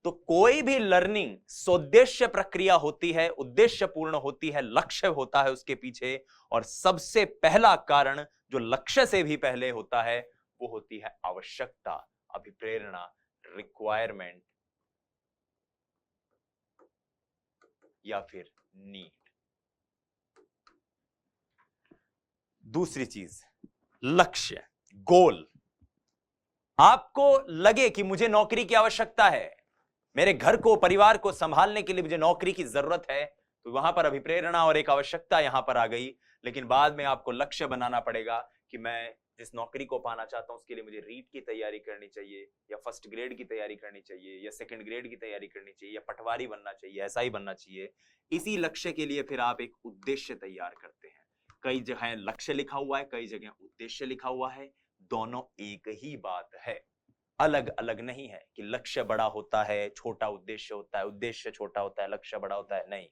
तो कोई भी लर्निंग सोद्देश्य प्रक्रिया होती है, उद्देश्य पूर्ण होती है, लक्ष्य होता है उसके पीछे। और सबसे पहला कारण जो लक्ष्य से भी पहले होता है वो होती है आवश्यकता, अभिप्रेरणा, रिक्वायरमेंट या फिर नीड। दूसरी चीज लक्ष्य, गोल। आपको लगे कि मुझे नौकरी की आवश्यकता है, मेरे घर को, परिवार को संभालने के लिए मुझे नौकरी की जरूरत है, तो वहां पर अभिप्रेरणा और एक आवश्यकता यहां पर आ गई। लेकिन बाद में आपको लक्ष्य बनाना पड़ेगा कि मैं जिस नौकरी को पाना चाहता हूं उसके लिए मुझे रीट की तैयारी करनी चाहिए, या फर्स्ट ग्रेड की तैयारी करनी चाहिए, या सेकंड ग्रेड की तैयारी करनी चाहिए, या पटवारी बनना चाहिए, ऐसा ही बनना चाहिए। इसी लक्ष्य के लिए फिर आप एक उद्देश्य तैयार करते हैं। कई जगह लक्ष्य लिखा हुआ है, कई जगह उद्देश्य लिखा हुआ है, दोनों एक ही बात है, अलग अलग नहीं है कि लक्ष्य बड़ा होता है, छोटा उद्देश्य होता है, उद्देश्य छोटा होता है, लक्ष्य बड़ा होता है। नहीं,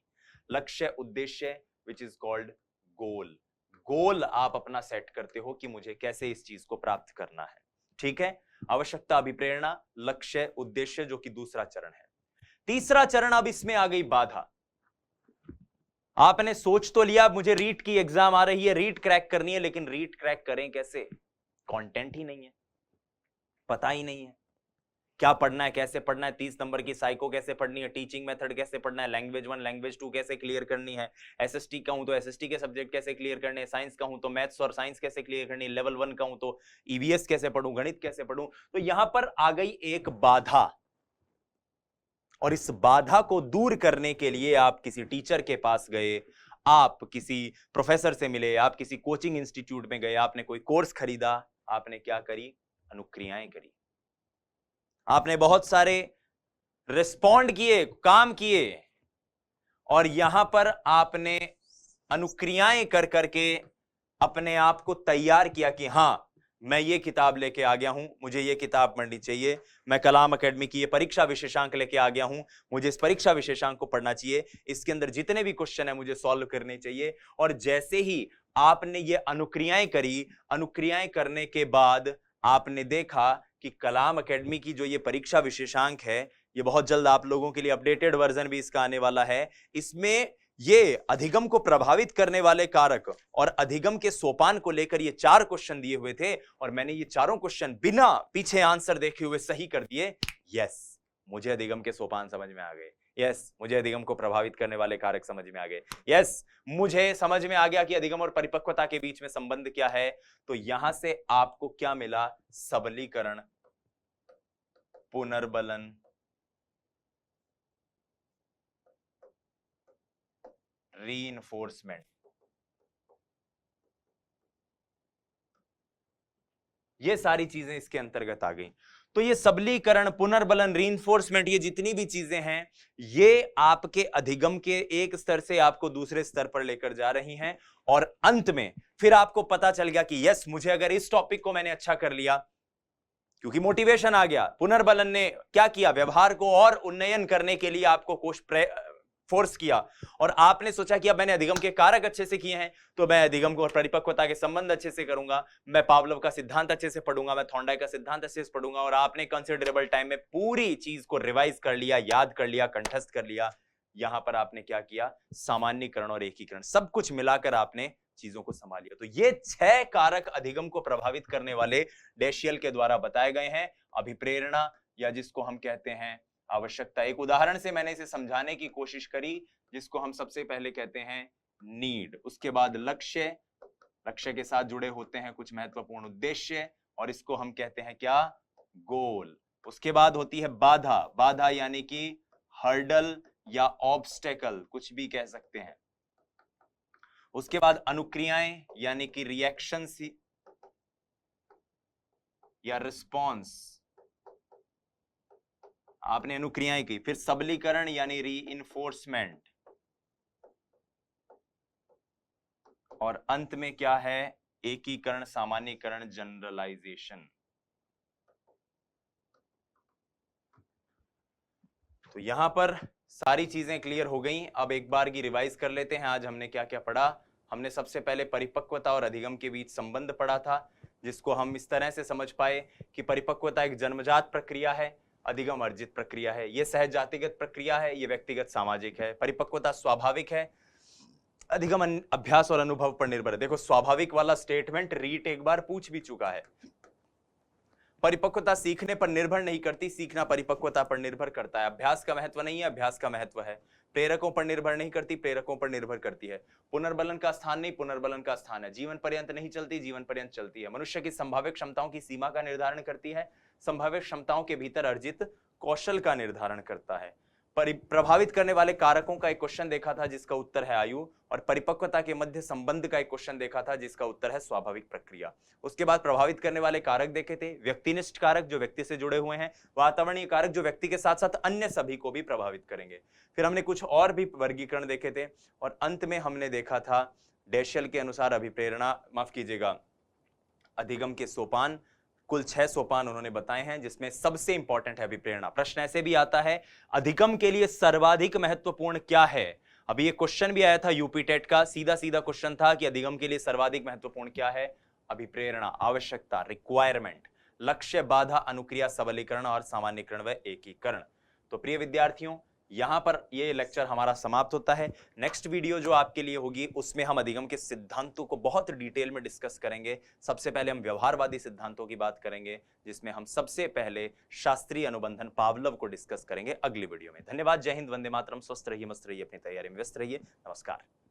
लक्ष्य, उद्देश्य, विच इज कॉल्ड गोल। गोल आप अपना सेट करते हो कि मुझे कैसे इस चीज को प्राप्त करना है। ठीक है, आवश्यकता, अभिप्रेरणा, लक्ष्य, उद्देश्य, जो कि दूसरा चरण है। तीसरा चरण, अब इसमें आ गई बाधा। आपने सोच तो लिया मुझे रीट की एग्जाम आ रही है, रीट क्रैक करनी है, लेकिन रीट क्रैक करें कैसे, कंटेंट ही नहीं है, पता ही नहीं है क्या पढ़ना है, कैसे पढ़ना है, 30 नंबर की साइको कैसे पढ़नी है, टीचिंग मेथड कैसे पढ़ना है, लैंग्वेज 1 लैंग्वेज 2 कैसे क्लियर करनी है, एसएसटी का हूं तो एसएसटी के सब्जेक्ट कैसे क्लियर करने हैं, साइंस का हूं तो मैथ्स और साइंस कैसे क्लियर करनी है, लेवल 1 का हूं तो ईवीएस कैसे पढ़ूं, गणित कैसे पढ़ूं। तो यहां पर आ गई एक बाधा, और इस बाधा को दूर करने के लिए आप किसी टीचर के पास गए, आप किसी प्रोफेसर से मिले, आप किसी कोचिंग इंस्टीट्यूट में गए, आपने कोई कोर्स खरीदा, आपने क्या करी, अनुक्रियाएं करी, आपने बहुत सारे रिस्पॉन्ड किए, काम किए, और यहां पर आपने अनुक्रियाएं कर करके अपने आप को तैयार किया कि हां मैं ये किताब लेके आ गया हूं, मुझे ये किताब पढ़नी चाहिए, मैं कलाम एकेडमी की ये परीक्षा विशेषांक लेके आ गया हूं, मुझे इस परीक्षा विशेषांक को पढ़ना चाहिए, इसके अंदर जितने भी क्वेश्चन है मुझे सॉल्व करने चाहिए। और जैसे ही आपने ये अनुक्रियाएं करी, अनुक्रियाएं करने के बाद आपने देखा कि कलाम एकेडमी की जो ये परीक्षा विशेषांक है, ये बहुत जल्द आप लोगों के लिए अपडेटेड वर्जन भी इसका आने वाला है, इसमें ये अधिगम को प्रभावित करने वाले कारक और अधिगम के सोपान को लेकर ये 4 क्वेश्चन दिए हुए थे, और मैंने ये चारों क्वेश्चन बिना पीछे आंसर देखे हुए सही कर दिए। यस, मुझे अधिगम के सोपान समझ में आ गए, यस, मुझे अधिगम को प्रभावित करने वाले कारक समझ में आ गए, यस, मुझे समझ में आ गया कि अधिगम और परिपक्वता के बीच में संबंध क्या है। तो यहां से आपको क्या मिला, सबलीकरण, पुनर्बलन, रीइंफोर्समेंट, ये सारी चीजें इसके अंतर्गत आ गई। तो ये सबलीकरण, पुनर्बलन, रीइंफोर्समेंट, ये जितनी भी चीजें हैं, ये आपके अधिगम के एक स्तर से आपको दूसरे स्तर पर लेकर जा रही हैं। और अंत में फिर आपको पता चल गया कि यस, मुझे अगर इस टॉपिक को मैंने अच्छा कर लिया, क्योंकि मोटिवेशन आ गया, पुनर्बलन ने क्या किया, व्यवहार को और उन्नयन करने के लिए आपको फोर्स किया, और आपने सोचा कि अब मैंने अधिगम के कारक अच्छे से किए हैं, तो मैं अधिगम को और परिपक्वता के संबंध अच्छे से करूंगा, मैं पावलोव का सिद्धांत अच्छे से पढ़ूंगा, मैं थॉर्नडाइक का सिद्धांत अच्छे से पढ़ूंगा, और आपने कंसिडरेबल टाइम में पूरी चीज को रिवाइज कर लिया, याद कर लिया, कंठस्थ कर लिया। यहां पर आपने क्या किया, सामान्यीकरण और एकीकरण सब कुछ मिलाकर आपने चीजों को संभाल लिया। तो ये 6 कारक अधिगम को प्रभावित करने वाले डैशियल के द्वारा बताए गए हैं। अभिप्रेरणा, या जिसको हम कहते हैं आवश्यकता, एक उदाहरण से मैंने इसे समझाने की कोशिश करी, जिसको हम सबसे पहले कहते हैं नीड, उसके बाद लक्ष्य, लक्ष्य के साथ जुड़े होते हैं कुछ महत्वपूर्ण उद्देश्य, और इसको हम कहते हैं क्या, गोल। उसके बाद होती है बाधा, बाधा यानी कि हर्डल या ऑब्स्टेकल, कुछ भी कह सकते हैं। उसके बाद अनुक्रियाएं यानी कि रिएक्शंस या रिस्पॉन्स, आपने अनुक्रियाएं की। फिर सबलीकरण यानी रीइंफोर्समेंट, और अंत में क्या है, एकीकरण, सामान्यीकरण, जनरलाइजेशन। तो यहां पर सारी चीजें क्लियर हो गई। अब एक बार की रिवाइज कर लेते हैं, आज हमने क्या क्या पढ़ा। हमने सबसे पहले परिपक्वता और अधिगम के बीच संबंध पढ़ा था, जिसको हम इस तरह से समझ पाए कि परिपक्वता एक जन्मजात प्रक्रिया है, अधिगम अर्जित प्रक्रिया है। यह सहज जातिगत प्रक्रिया है, यह व्यक्तिगत सामाजिक है। परिपक्वता स्वाभाविक है, अधिगम अभ्यास और अनुभव पर निर्भर है। देखो, स्वाभाविक वाला स्टेटमेंट रीट एक बार पूछ भी चुका है। परिपक्वता सीखने पर निर्भर नहीं करती, सीखना परिपक्वता पर निर्भर करता है। अभ्यास का महत्व नहीं है, अभ्यास का महत्व है। प्रेरकों पर निर्भर नहीं करती, प्रेरकों पर निर्भर करती है। पुनर्बलन का स्थान नहीं, पुनर्बलन का स्थान है। जीवन पर्यंत नहीं चलती, जीवन पर्यंत चलती है। मनुष्य की संभावित क्षमताओं की सीमा का निर्धारण करती है, संभावित क्षमताओं के भीतर अर्जित कौशल का निर्धारण करता है। प्रभावित करने वाले कारकों का एक क्वेश्चन देखा था, जिसका उत्तर है आयु, और परिपक्वता के मध्य संबंध का एक क्वेश्चन देखा था, जिसका उत्तर है स्वाभाविक प्रक्रिया। उसके बाद प्रभावित करने वाले कारक देखे थे, व्यक्तिनिष्ठ कारक जो व्यक्ति से जुड़े हुए हैं, वातावरणीय कारक जो व्यक्ति के साथ साथ अन्य सभी को भी प्रभावित करेंगे। फिर हमने कुछ और भी वर्गीकरण देखे थे, और अंत में हमने देखा था डैशियल के अनुसार अभिप्रेरणा, माफ कीजिएगा, अधिगम के सोपान, कुल 6 सोपान उन्होंने बताए हैं, जिसमें सबसे इंपॉर्टेंट है अभिप्रेरणा। प्रश्न ऐसे भी आता है, अधिगम के लिए सर्वाधिक महत्वपूर्ण क्या है। अभी ये क्वेश्चन भी आया था यूपी टेट का, सीधा सीधा क्वेश्चन था कि अधिगम के लिए सर्वाधिक महत्वपूर्ण क्या है। अभिप्रेरणा, आवश्यकता, रिक्वायरमेंट, लक्ष्य, बाधा, अनुक्रिया, सबलीकरण और सामान्यीकरण व एकीकरण। तो प्रिय विद्यार्थियों, यहां पर ये लेक्चर हमारा समाप्त होता है। नेक्स्ट वीडियो जो आपके लिए होगी, उसमें हम अधिगम के सिद्धांतों को बहुत डिटेल में डिस्कस करेंगे। सबसे पहले हम व्यवहारवादी सिद्धांतों की बात करेंगे, जिसमें हम सबसे पहले शास्त्रीय अनुबंधन पावलोव को डिस्कस करेंगे अगली वीडियो में। धन्यवाद, जय हिंद, वंदे मातरम, स्वस्थ रहिए, मस्त रहिए, अपनी तैयारी में व्यस्त रहिए। नमस्कार।